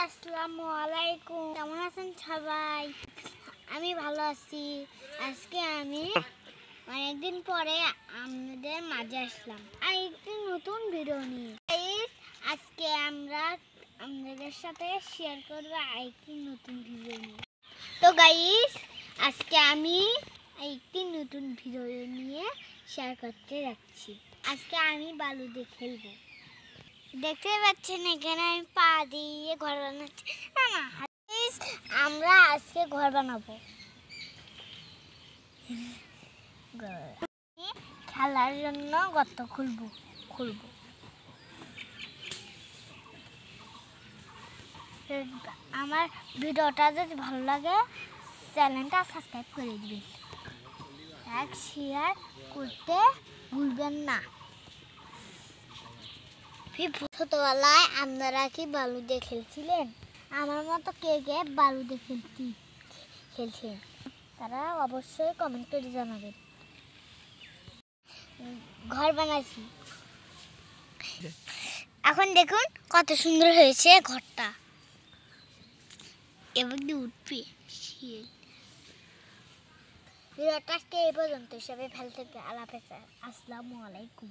আসসালামু আলাইকুম। কেমন আছেন সবাই? আমি ভালো আছি। আজকে আমি অনেকদিন পরে আপনাদের মাঝে আসলাম আর একটি নতুন ভিডিও নিয়ে। আজকে আমরা আপনাদের সাথে শেয়ার করব একটি নতুন ভিডিও নিয়ে। তো গাইস, আজকে আমি একটি নতুন ভিডিও নিয়ে শেয়ার করতে যাচ্ছি। আজকে আমি বালুতে খেলবো। দেখতে পাচ্ছেন এখানে আমি পা দিয়ে ঘর বানাচ্ছি। না, আমরা আজকে ঘর বানাবো। খেলার জন্য গর্ত খুলবো। আমার ভিডিওটা যদি ভালো লাগে চ্যানেলটা সাবস্ক্রাইব করে দিবেন, লাইক শেয়ার করতে ভুলবেন না। ছোটবেলায় আপনারা কি বালু দিয়ে খেলছিলেন? আমার মতো কে কে বালু দিয়ে খেলছেন তারা অবশ্যই কমেন্ট করে জানাবেন। ঘর বানাইছি, এখন দেখুন কত সুন্দর হয়েছে ঘরটা। এবার দিয়ে উঠবে। ভিডিওটা আজকে এই পর্যন্ত, সবাই ভালো থাকবে। আল্লাহ হাফেজ। আসসালামু আলাইকুম।